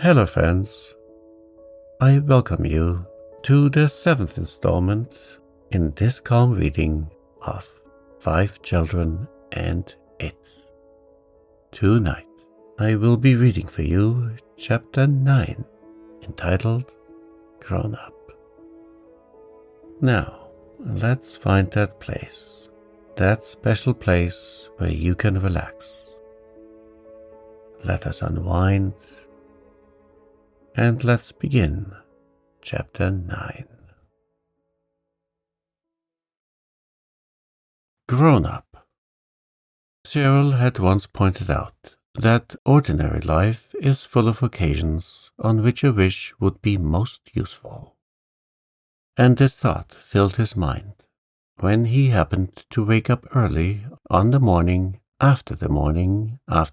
Hello friends, I welcome you to the 7th installment in this calm reading of 5 Children and It. Tonight I will be reading for you chapter 9, entitled Grown Up. Now let's find that place, that special place where you can relax. Let us unwind. And let's begin chapter 9. Grown Up. Cyril had once pointed out that ordinary life is full of occasions on which a wish would be most useful. And this thought filled his mind when he happened to wake up early on the morning after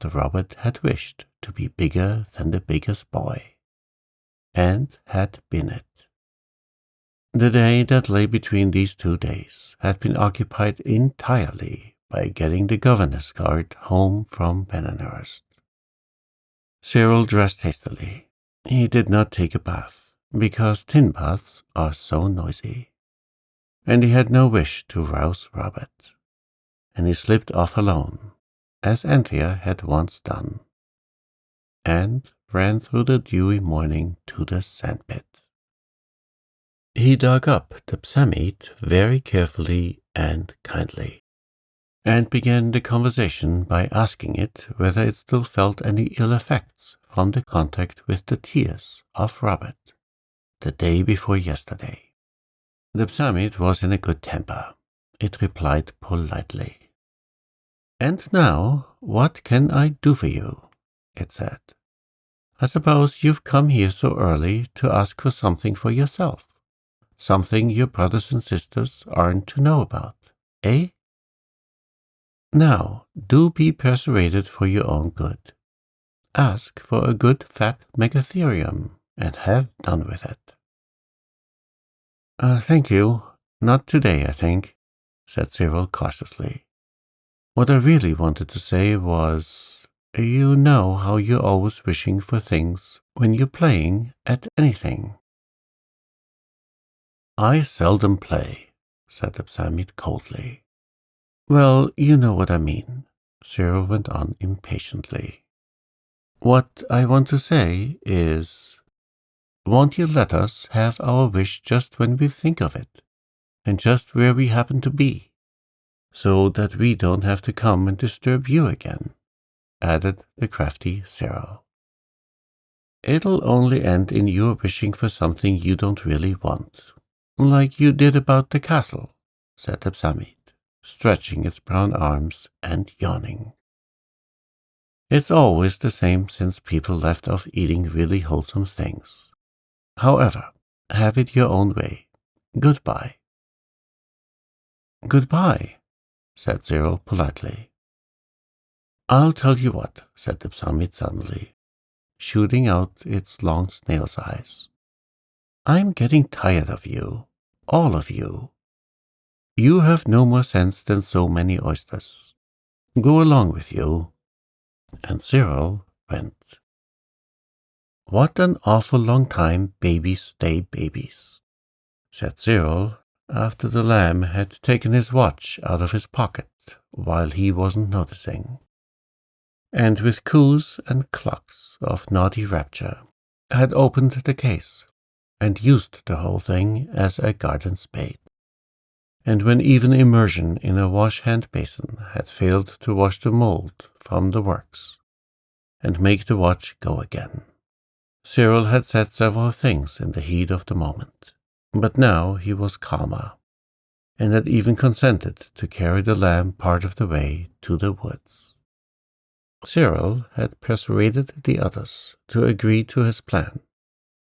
Robert had wished to be bigger than the biggest boy. And had been it. The day that lay between these 2 days had been occupied entirely by getting the governess cart home from Penanurst. Cyril dressed hastily. He did not take a bath, because tin baths are so noisy, and he had no wish to rouse Robert, and he slipped off alone, as Anthea had once done, and ran through the dewy morning to the sandpit. He dug up the psammead very carefully and kindly, and began the conversation by asking it whether it still felt any ill effects from the contact with the tears of Robert the day before yesterday. The psammead was in a good temper. It replied politely. "And now, what can I do for you?" it said. "I suppose you've come here so early to ask for something for yourself, something your brothers and sisters aren't to know about, eh? Now, do be persuaded for your own good. Ask for a good fat megatherium, and have done with it." Thank you. Not today, I think," said Cyril cautiously. "What I really wanted to say was, you know how you're always wishing for things when you're playing at anything." "I seldom play," said the psammead coldly. "Well, you know what I mean," Cyril went on impatiently. "What I want to say is, won't you let us have our wish just when we think of it, and just where we happen to be, so that we don't have to come and disturb you again?" added the crafty Cyril. "It'll only end in your wishing for something you don't really want, like you did about the castle," said the psammead, stretching its brown arms and yawning. "It's always the same since people left off eating really wholesome things. However, have it your own way. Goodbye." "Goodbye," said Cyril politely. "I'll tell you what," said the psammead suddenly, shooting out its long snail's eyes. "I'm getting tired of you, all of you. You have no more sense than so many oysters. Go along with you." And Cyril went. "What an awful long time babies stay babies," said Cyril, after the lamb had taken his watch out of his pocket while he wasn't noticing, and with coos and clucks of naughty rapture had opened the case and used the whole thing as a garden spade. And when even immersion in a wash-hand basin had failed to wash the mold from the works and make the watch go again, Cyril had said several things in the heat of the moment, but now he was calmer, and had even consented to carry the lamb part of the way to the woods. Cyril had persuaded the others to agree to his plan,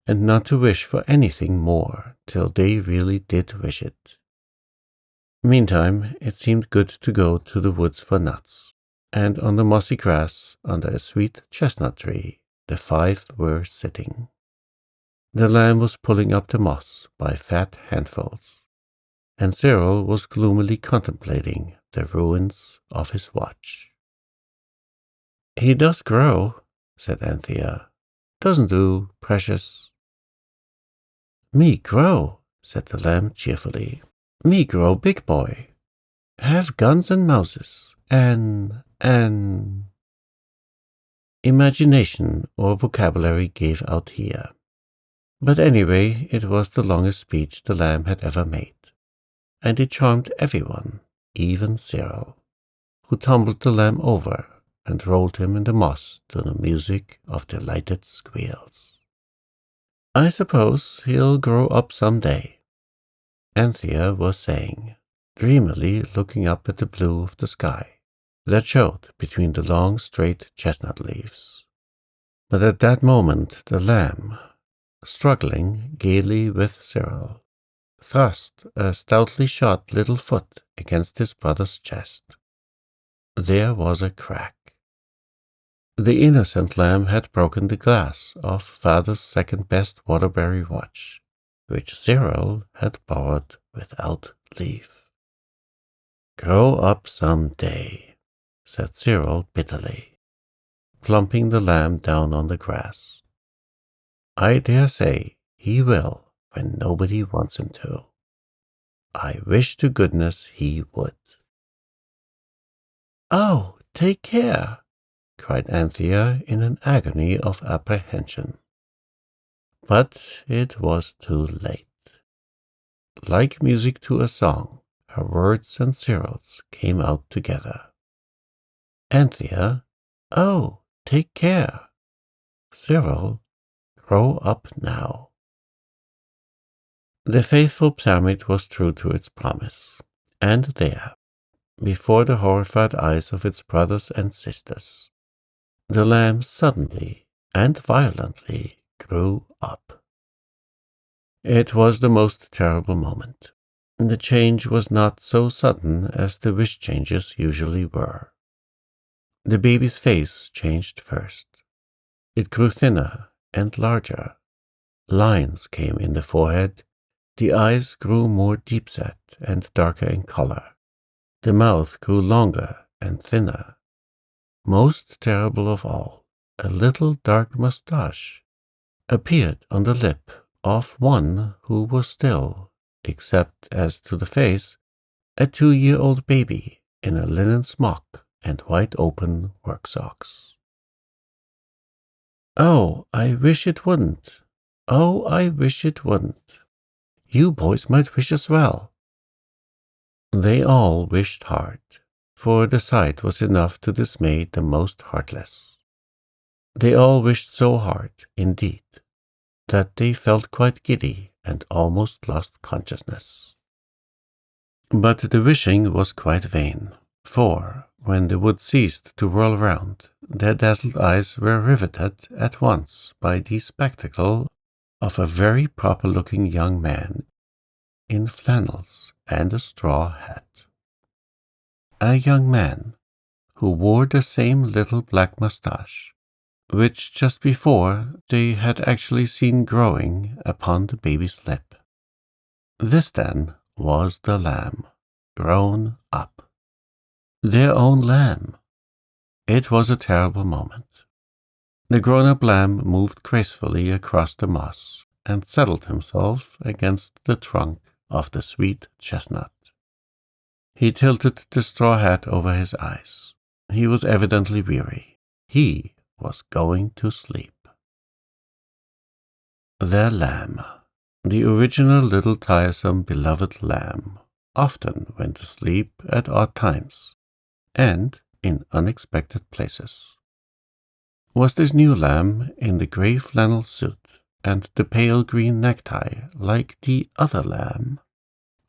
and not to wish for anything more till they really did wish it. Meantime, it seemed good to go to the woods for nuts, and on the mossy grass under a sweet chestnut tree the 5 were sitting. The lamb was pulling up the moss by fat handfuls, and Cyril was gloomily contemplating the ruins of his watch. "He does grow," said Anthea, Doesn't do, precious. Me grow, said the lamb cheerfully. Me grow big boy. Have guns and mouses, and imagination or vocabulary gave out here. But anyway, it was the longest speech the lamb had ever made, and it charmed everyone, even Cyril, who tumbled the lamb over and rolled him in the moss to the music of delighted squeals. I suppose he'll grow up some day, Anthea was saying, dreamily looking up at the blue of the sky that showed between the long straight chestnut leaves. But at that moment the lamb, struggling gaily with Cyril, thrust a stoutly shod little foot against his brother's chest. There was a crack. The innocent lamb had broken the glass of father's second-best Waterbury watch, which Cyril had borrowed without leave. Grow up some day, said Cyril bitterly, plumping the lamb down on the grass. I dare say he will when nobody wants him to. I wish to goodness he would. Oh, take care, cried Anthea in an agony of apprehension. But it was too late. Like music to a song, her words and Cyril's came out together. Anthea, oh, take care. Cyril, grow up now. The faithful Psamid was true to its promise, and there, before the horrified eyes of its brothers and sisters, the lamb suddenly and violently grew up. It was the most terrible moment. The change was not so sudden as the wish changes usually were. The baby's face changed first. It grew thinner and larger. Lines came in the forehead. The eyes grew more deep-set and darker in color. The mouth grew longer and thinner. Most terrible of all, a little dark mustache appeared on the lip of one who was still, except as to the face, a 2-year-old baby in a linen smock and wide-open work socks. Oh, I wish it wouldn't. Oh, I wish it wouldn't. You boys might wish as well. They all wished hard, for the sight was enough to dismay the most heartless. They all wished so hard, indeed, that they felt quite giddy and almost lost consciousness. But the wishing was quite vain, for when the wood ceased to whirl round, their dazzled eyes were riveted at once by the spectacle of a very proper-looking young man in flannels and a straw hat. A young man who wore the same little black mustache, which just before they had actually seen growing upon the baby's lip. This, then, was the lamb, grown up. Their own lamb. It was a terrible moment. The grown-up lamb moved gracefully across the moss and settled himself against the trunk of the sweet chestnut. He tilted the straw hat over his eyes. He was evidently weary. He was going to sleep. Their lamb, the original little tiresome beloved lamb, often went to sleep at odd times and in unexpected places. Was this new lamb in the grey flannel suit and the pale green necktie like the other lamb,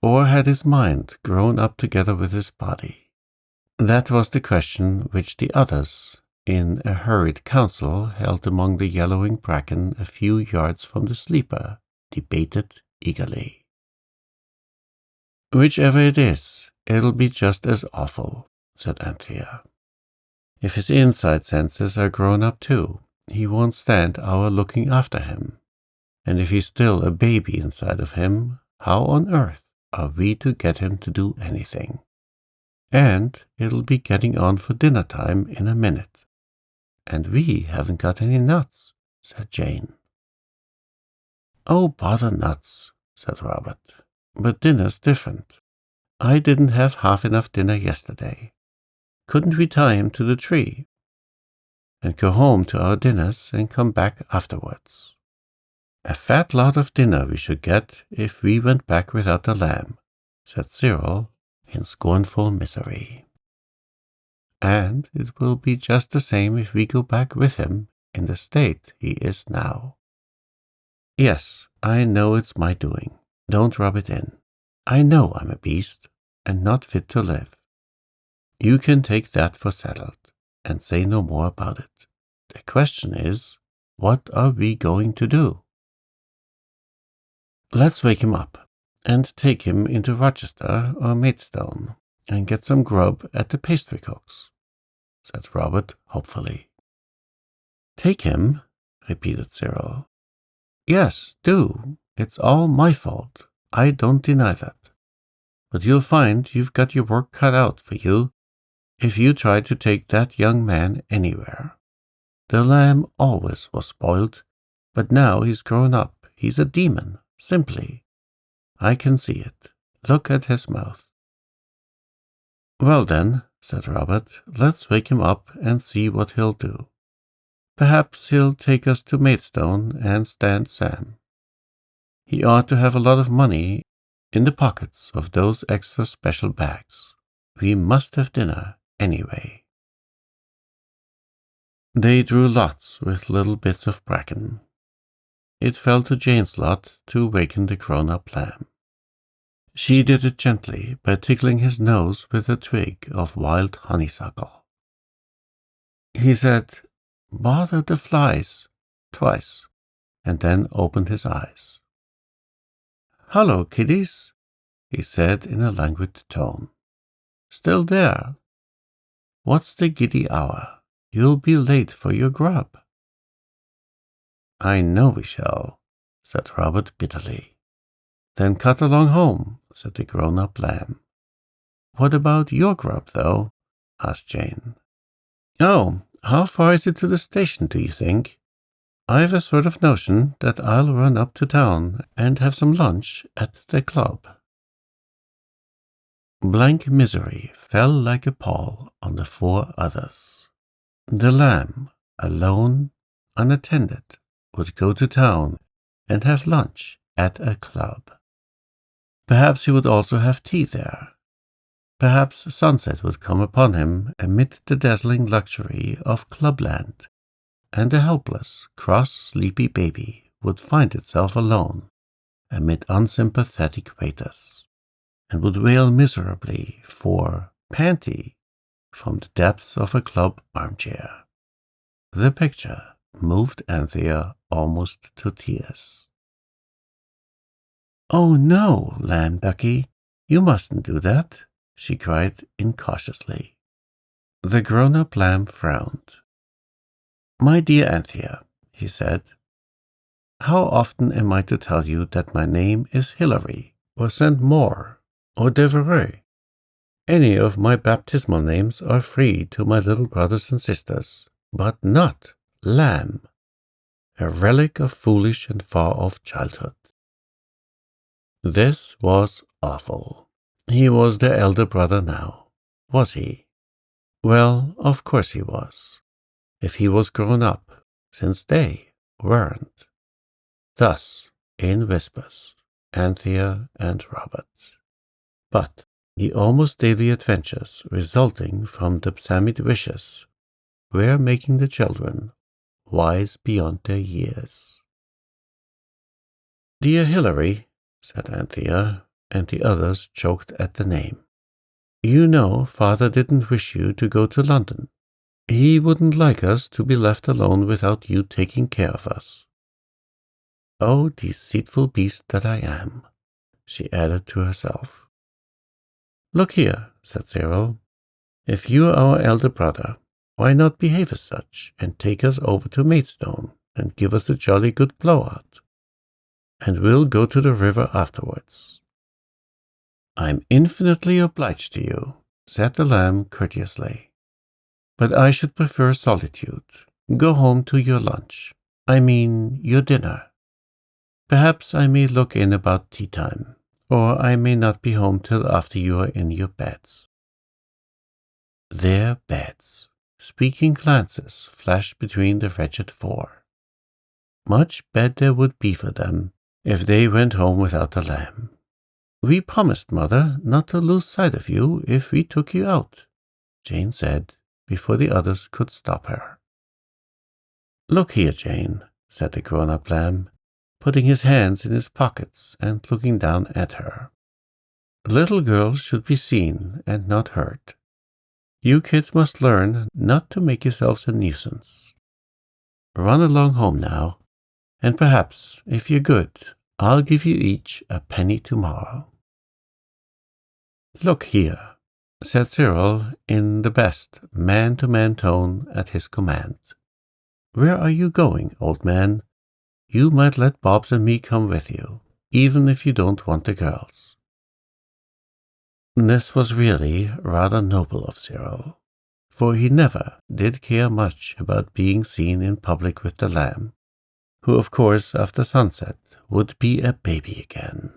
or had his mind grown up together with his body? That was the question which the others, in a hurried council held among the yellowing bracken a few yards from the sleeper, debated eagerly. Whichever it is, it'll be just as awful, said Anthea. If his inside senses are grown up too, he won't stand our looking after him. And if he's still a baby inside of him, how on earth are we to get him to do anything? And it'll be getting on for dinner time in a minute. And we haven't got any nuts. said Jane. Oh, bother nuts, said Robert. But dinner's different. I didn't have half enough dinner yesterday. Couldn't we tie him to the tree and go home to our dinners and come back afterwards? A fat lot of dinner we should get if we went back without the lamb, said Cyril in scornful misery. And it will be just the same if we go back with him in the state he is now. Yes, I know it's my doing. Don't rub it in. I know I'm a beast and not fit to live. You can take that for settled and say no more about it. The question is, what are we going to do? Let's wake him up and take him into Rochester or Maidstone and get some grub at the pastry cook's, said Robert hopefully. Take him, repeated Cyril. Yes, do. It's all my fault. I don't deny that. But you'll find you've got your work cut out for you if you try to take that young man anywhere. The lamb always was spoiled, but now he's grown up. He's a demon, simply. I can see it. Look at his mouth. Well then, said Robert, let's wake him up and see what he'll do. Perhaps he'll take us to Maidstone and stand Sam. He ought to have a lot of money in the pockets of those extra special bags. We must have dinner anyway. They drew lots with little bits of bracken. It fell to Jane's lot to waken the grown-up lamb. She did it gently by tickling his nose with a twig of wild honeysuckle. He said, "Bother the flies," twice, and then opened his eyes. "Hullo, kiddies," he said in a languid tone. "Still there? What's the giddy hour? You'll be late for your grub." "I know we shall," said Robert bitterly. "Then cut along home," said the grown-up lamb. "What about your grub, though?" asked Jane. "Oh, how far is it to the station, do you think? I've a sort of notion that I'll run up to town and have some lunch at the club." Blank misery fell like a pall on the four others. The lamb, alone, unattended, would go to town and have lunch at a club. Perhaps he would also have tea there. Perhaps sunset would come upon him amid the dazzling luxury of clubland, and a helpless, cross, sleepy baby would find itself alone amid unsympathetic waiters, and would wail miserably for "panty" from the depths of a club armchair. The picture moved Anthea almost to tears. "Oh, no, lamb ducky, you mustn't do that," she cried incautiously. The grown-up lamb frowned. "My dear Anthea," he said, "how often am I to tell you that my name is Hilary, or St. Maur, or Devereux? Any of my baptismal names are free to my little brothers and sisters, but not Lamb, a relic of foolish and far-off childhood." This was awful. He was their elder brother now, was he? Well, of course he was, if he was grown up, since they weren't. Thus, in whispers, Anthea and Robert. But the almost daily adventures resulting from the psalmic wishes were making the children wise beyond their years. "Dear Hilary," said Anthea, and the others choked at the name, "you know Father didn't wish you to go to London. He wouldn't like us to be left alone without you taking care of us. Oh, deceitful beast that I am," she added to herself. "Look here," said Cyril, "if you're our elder brother, why not behave as such and take us over to Maidstone and give us a jolly good blowout? And we'll go to the river afterwards." "I'm infinitely obliged to you," said the lamb courteously, "but I should prefer solitude. Go home to your lunch. I mean your dinner. Perhaps I may look in about tea time, or I may not be home till after you are in your beds." Their beds. Speaking glances flashed between the wretched four. Much better would be for them if they went home without the lamb. "We promised, Mother, not to lose sight of you if we took you out," Jane said, before the others could stop her. "Look here, Jane," said the grown-up lamb, putting his hands in his pockets and looking down at her. "Little girls should be seen and not heard. You kids must learn not to make yourselves a nuisance. Run along home now, and perhaps, if you're good, I'll give you each a penny tomorrow." "Look here," said Cyril in the best man-to-man tone at his command. "Where are you going, old man? You might let Bobs and me come with you, even if you don't want the girls." This was really rather noble of Cyril, for he never did care much about being seen in public with the lamb, who of course after sunset would be a baby again.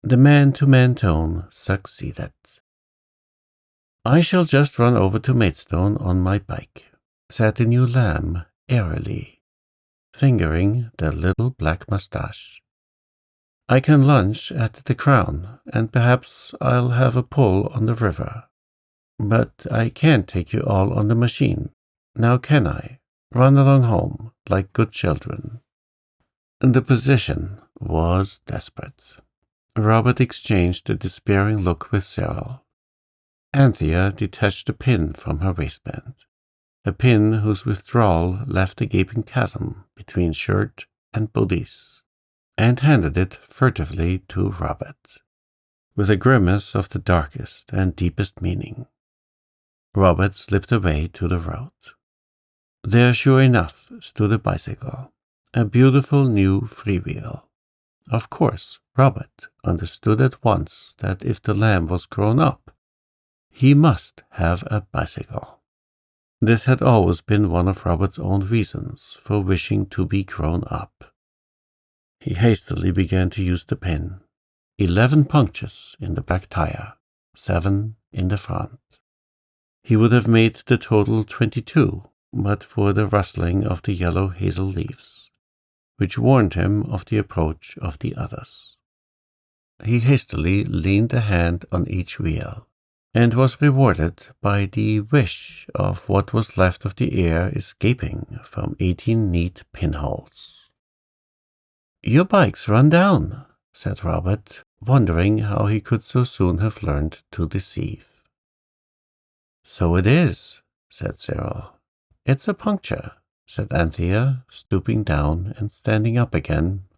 The man-to-man tone succeeded. "I shall just run over to Maidstone on my bike," said the new lamb airily, fingering the little black moustache. "I can lunch at the Crown, and perhaps I'll have a pull on the river. But I can't take you all on the machine, now can I? Run along home, like good children." The position was desperate. Robert exchanged a despairing look with Cyril. Anthea detached a pin from her waistband, a pin whose withdrawal left a gaping chasm between shirt and bodice, and handed it furtively to Robert, with a grimace of the darkest and deepest meaning. Robert slipped away to the road. There, sure enough, stood a bicycle, a beautiful new freewheel. Of course, Robert understood at once that if the lamb was grown up, he must have a bicycle. This had always been one of Robert's own reasons for wishing to be grown up. He hastily began to use the pin. 11 punctures in the back tire, 7 in the front. He would have made the total 22, but for the rustling of the yellow hazel leaves, which warned him of the approach of the others. He hastily leaned a hand on each wheel, and was rewarded by the wish of what was left of the air escaping from 18 neat pinholes. "Your bike's run down," said Robert, wondering how he could so soon have learned to deceive. "So it is," said Cyril. "It's a puncture," said Anthea, stooping down and standing up again,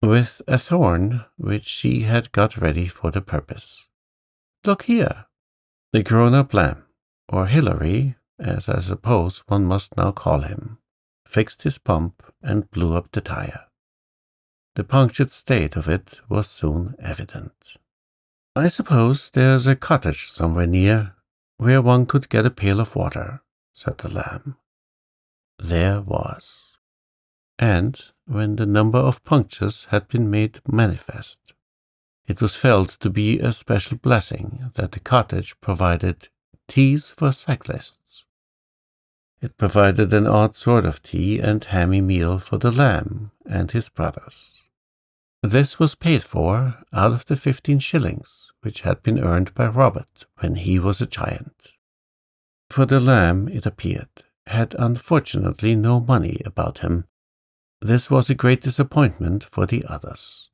with a thorn which she had got ready for the purpose. "Look here." The grown-up lamb, or Hilary, as I suppose one must now call him, fixed his pump and blew up the tire. The punctured state of it was soon evident. "I suppose there's a cottage somewhere near, where one could get a pail of water," said the lamb. There was. And when the number of punctures had been made manifest, it was felt to be a special blessing that the cottage provided teas for cyclists. It provided an odd sort of tea and hammy meal for the lamb and his brothers. This was paid for out of the 15 shillings which had been earned by Robert when he was a giant. For the lamb, it appeared, had unfortunately no money about him. This was a great disappointment for the others.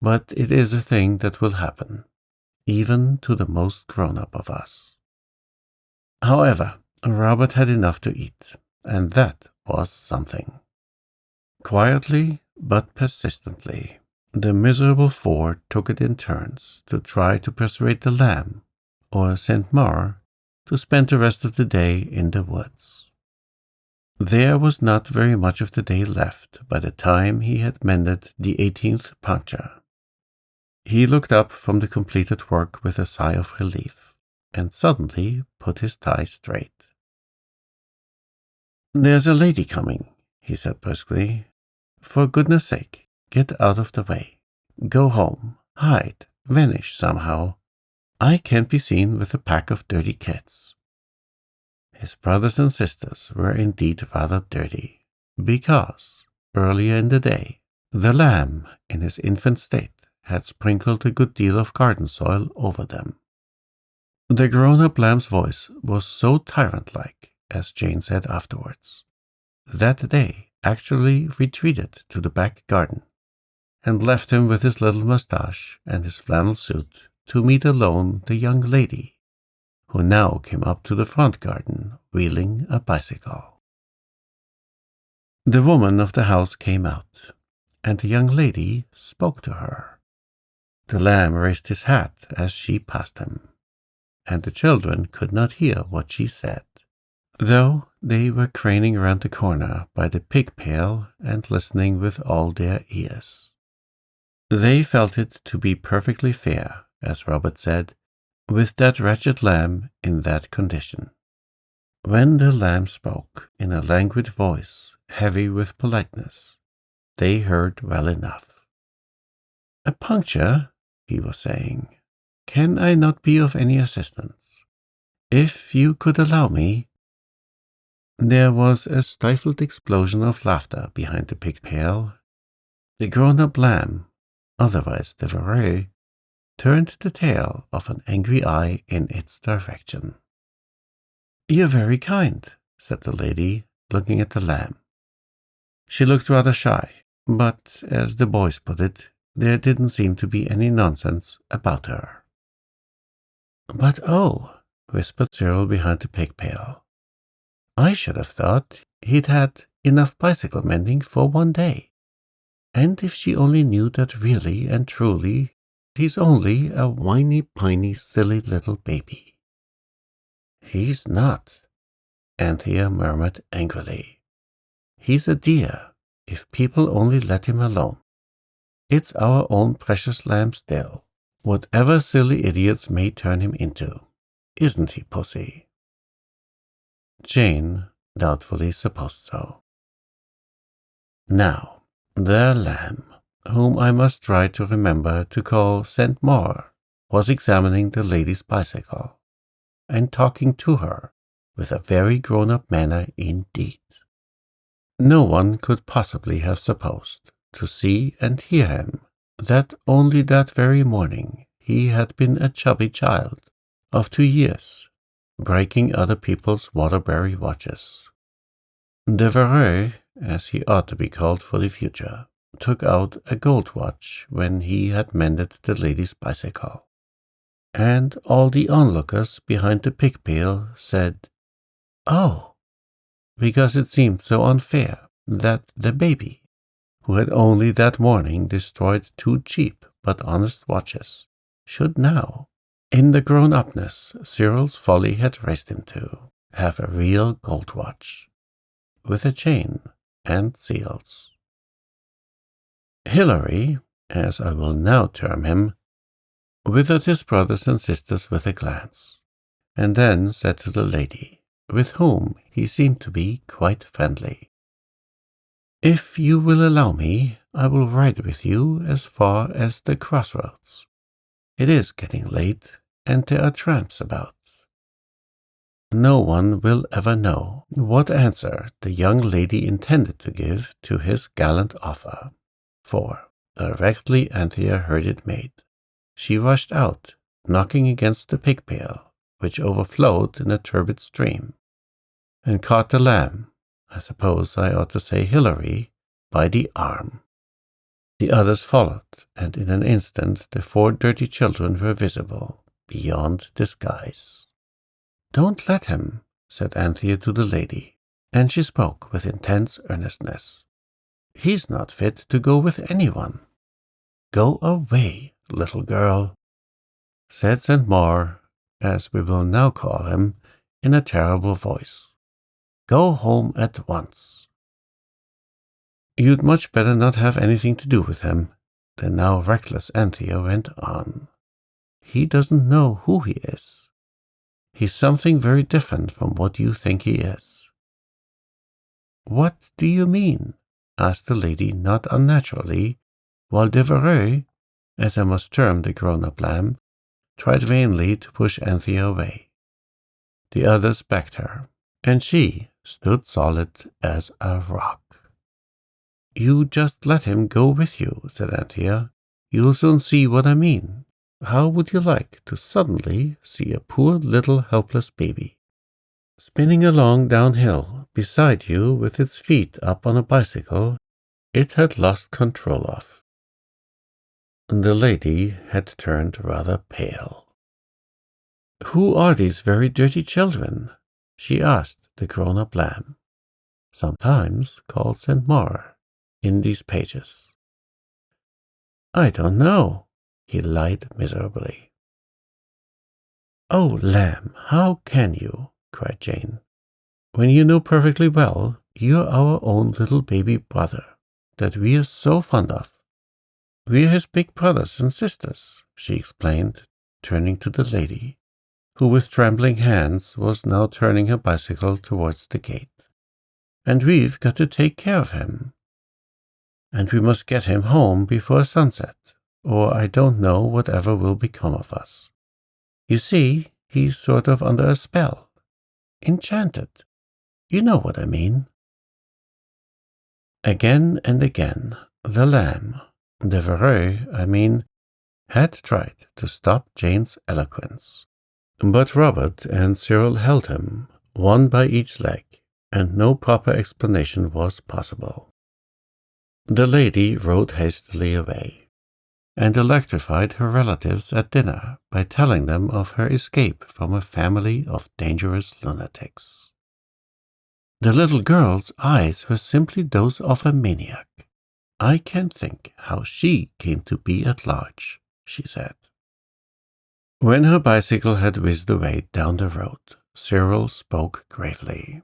But it is a thing that will happen, even to the most grown-up of us. However, Robert had enough to eat, and that was something. Quietly, but persistently, the miserable 4 took it in turns to try to persuade the lamb, or Saint Maur, to spend the rest of the day in the woods. There was not very much of the day left by the time he had mended the 18th puncture. He looked up from the completed work with a sigh of relief, and suddenly put his tie straight. "There's a lady coming," he said briskly. For goodness sake, get out of the way. Go home, hide, vanish somehow. I can't be seen with a pack of dirty kids. His brothers and sisters were indeed rather dirty, because, earlier in the day, the lamb, in his infant state, had sprinkled a good deal of garden soil over them. The grown-up lamb's voice was so tyrant-like, as Jane said afterwards, that they actually retreated to the back garden, and left him with his little moustache and his flannel suit to meet alone the young lady, who now came up to the front garden wheeling a bicycle. The woman of the house came out, and the young lady spoke to her. The lamb raised his hat as she passed him, and the children could not hear what she said, though they were craning around the corner by the pig pail and listening with all their ears. They felt it to be perfectly fair, as Robert said, with that wretched lamb in that condition. When the lamb spoke in a languid voice, heavy with politeness, they heard well enough. "A puncture," he was saying. "Can I not be of any assistance? If you could allow me—" There was a stifled explosion of laughter behind the pig pail. The grown-up lamb, otherwise the varroa, turned the tail of an angry eye in its direction. "You're very kind," said the lady, looking at the lamb. She looked rather shy, but, as the boys put it, there didn't seem to be any nonsense about her. "But oh," whispered Cyril behind the pig pail, "I should have thought he'd had enough bicycle mending for one day. And if she only knew that really and truly he's only a whiny-piney, silly little baby." "He's not," Anthea murmured angrily. "He's a dear, if people only let him alone. It's our own precious lamb still, whatever silly idiots may turn him into. Isn't he, Pussy?" Jane doubtfully supposed so. Now, the lamb, whom I must try to remember to call St. Maur, was examining the lady's bicycle, and talking to her with a very grown-up manner indeed. No one could possibly have supposed, to see and hear him, that only that very morning he had been a chubby child of 2 years, breaking other people's Waterbury watches. The varroa, as he ought to be called for the future, took out a gold watch when he had mended the lady's bicycle, and all the onlookers behind the pig pail said, "Oh," because it seemed so unfair that the baby, who had only that morning destroyed 2 cheap but honest watches, should now, in the grown-upness Cyril's folly had raised him to, have a real gold watch, with a chain and seals. Hilary, as I will now term him, withered his brothers and sisters with a glance, and then said to the lady, with whom he seemed to be quite friendly, "If you will allow me, I will ride with you as far as the crossroads. It is getting late, and there are tramps about." No one will ever know what answer the young lady intended to give to his gallant offer, for, directly Anthea heard it made, she rushed out, knocking against the pig pail, which overflowed in a turbid stream, and caught the lamb, I suppose I ought to say Hilary, by the arm. The others followed, and in an instant the 4 dirty children were visible, beyond disguise. "Don't let him," said Anthea to the lady, and she spoke with intense earnestness. "He's not fit to go with anyone." "Go away, little girl," said St. Maur, as we will now call him, in a terrible voice. "Go home at once." "You'd much better not have anything to do with him," the now reckless Anthea went on. "He doesn't know who he is. He's something very different from what you think he is." What do you mean? Asked the lady not unnaturally, while Devereux, as I must term the grown-up lamb, tried vainly to push Anthea away. The others backed her, and she stood solid as a rock. You just let him go with you, said Anthea. You'll soon see what I mean. How would you like to suddenly see a poor little helpless baby spinning along downhill beside you with its feet up on a bicycle it had lost control of? The lady had turned rather pale. Who are these very dirty children? She asked the grown-up lamb, sometimes called St. Maur in these pages. I don't know, he lied miserably. Oh, lamb, how can you? Cried Jane, when you know perfectly well you're our own little baby brother that we're so fond of. We're his big brothers and sisters, she explained, turning to the lady, who with trembling hands was now turning her bicycle towards the gate. And we've got to take care of him. And we must get him home before sunset, or I don't know whatever will become of us. You see, he's sort of under a spell. Enchanted. You know what I mean. Again and again, the lamb, Devereux, had tried to stop Jane's eloquence. But Robert and Cyril held him, one by each leg, and no proper explanation was possible. The lady rode hastily away, and electrified her relatives at dinner by telling them of her escape from a family of dangerous lunatics. The little girl's eyes were simply those of a maniac. I can't think how she came to be at large, she said. When her bicycle had whizzed away down the road, Cyril spoke gravely.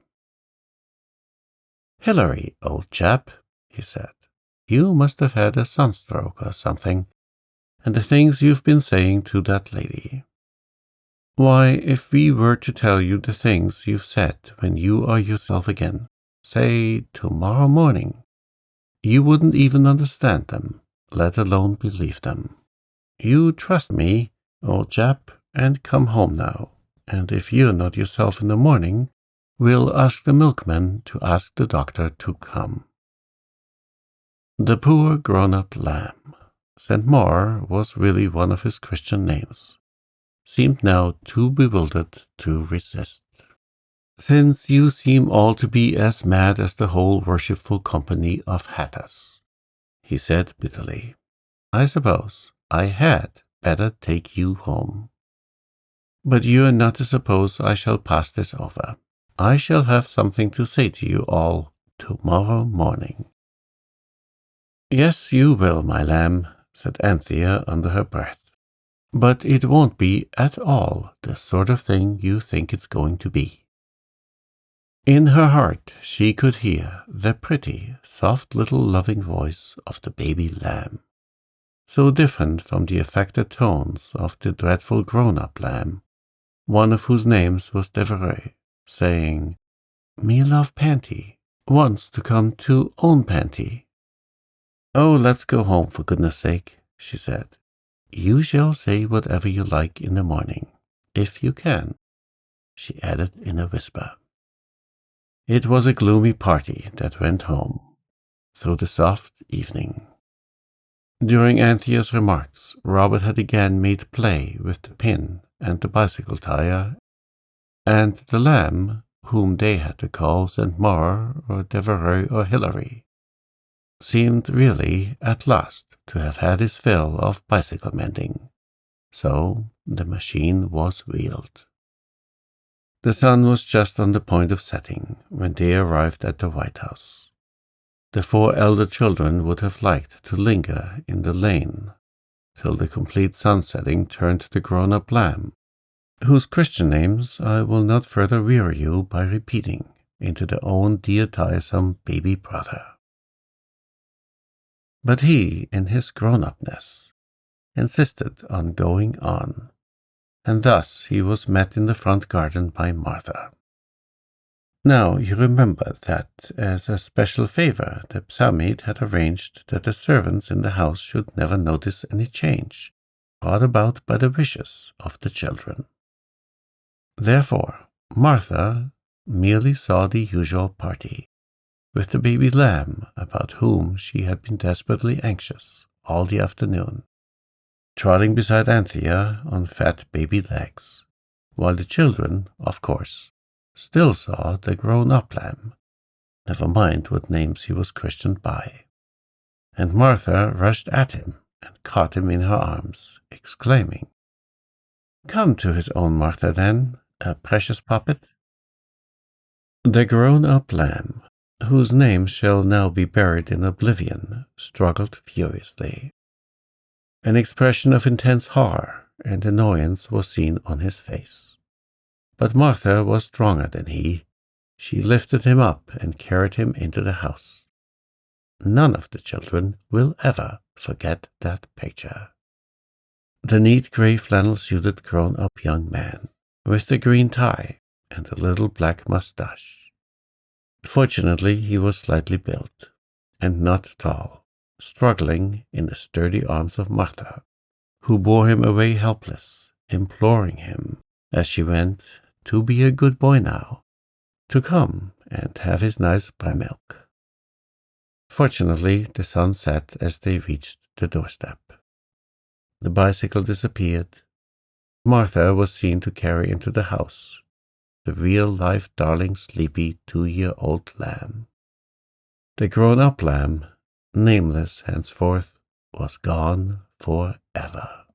Hilary, old chap, he said, you must have had a sunstroke or something, and the things you've been saying to that lady. Why, if we were to tell you the things you've said when you are yourself again, say tomorrow morning, you wouldn't even understand them, let alone believe them. You trust me, old chap, and come home now, and if you're not yourself in the morning, we'll ask the milkman to ask the doctor to come. The poor grown-up lamb, St. Maur was really one of his Christian names, seemed now too bewildered to resist. Since you seem all to be as mad as the whole worshipful company of hatters, he said bitterly, I suppose I had better take you home. But you're not to suppose I shall pass this over. I shall have something to say to you all tomorrow morning. Yes, you will, my lamb, said Anthea under her breath. But it won't be at all the sort of thing you think it's going to be. In her heart she could hear the pretty, soft little loving voice of the baby lamb, so different from the affected tones of the dreadful grown-up lamb, one of whose names was Devereux, saying, Me love Panty wants to come to own Panty. Oh, let's go home, for goodness sake, she said. You shall say whatever you like in the morning, if you can, she added in a whisper. It was a gloomy party that went home through the soft evening. During Anthea's remarks, Robert had again made play with the pin and the bicycle tire, and the lamb, whom they had to call St. Maur or Devereux or Hilary, seemed really at last to have had his fill of bicycle mending, so the machine was wheeled. The sun was just on the point of setting when they arrived at the White House. The 4 elder children would have liked to linger in the lane till the complete sunsetting turned the grown-up lamb, whose Christian names I will not further weary you by repeating, into their own dear tiresome baby brother. But he, in his grown-upness, insisted on going on, and thus he was met in the front garden by Martha. Now you remember that, as a special favor, the Psamid had arranged that the servants in the house should never notice any change brought about by the wishes of the children. Therefore, Martha merely saw the usual party, with the baby lamb about whom she had been desperately anxious all the afternoon, trotting beside Anthea on fat baby legs, while the children, of course, still saw the grown-up lamb, never mind what names he was christened by. And Martha rushed at him and caught him in her arms, exclaiming, "Come to his own, Martha, then, a precious puppet." The grown-up lamb, whose name shall now be buried in oblivion, struggled furiously. An expression of intense horror and annoyance was seen on his face. But Martha was stronger than he. She lifted him up and carried him into the house. None of the children will ever forget that picture. The neat gray flannel-suited grown-up young man, with the green tie and the little black mustache. Fortunately, he was slightly built, and not tall, struggling in the sturdy arms of Martha, who bore him away helpless, imploring him, as she went, to be a good boy now, to come and have his nice milk. Fortunately, the sun set as they reached the doorstep. The bicycle disappeared. Martha was seen to carry into the house the real-life darling sleepy 2-year-old lamb. The grown-up lamb, nameless henceforth, was gone forever.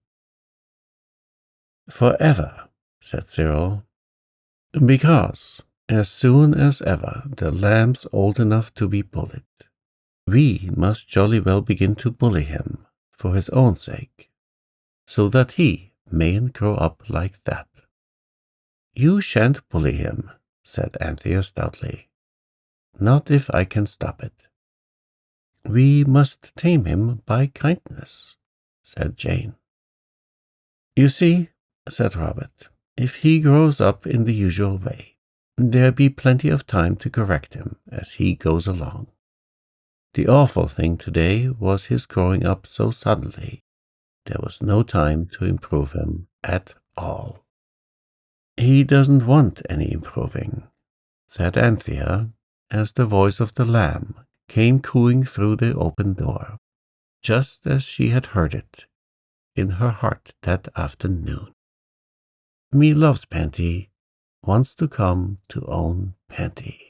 "Forever," said Cyril, "because as soon as ever the lamb's old enough to be bullied, we must jolly well begin to bully him for his own sake, so that he mayn't grow up like that." "You shan't bully him," said Anthea stoutly. "Not if I can stop it." "We must tame him by kindness," said Jane. "You see," said Robert, "if he grows up in the usual way, there'll be plenty of time to correct him as he goes along. The awful thing today was his growing up so suddenly. There was no time to improve him at all." "He doesn't want any improving," said Anthea, as the voice of the lamb came cooing through the open door, just as she had heard it in her heart that afternoon. "Me loves Panty, wants to come to own Panty."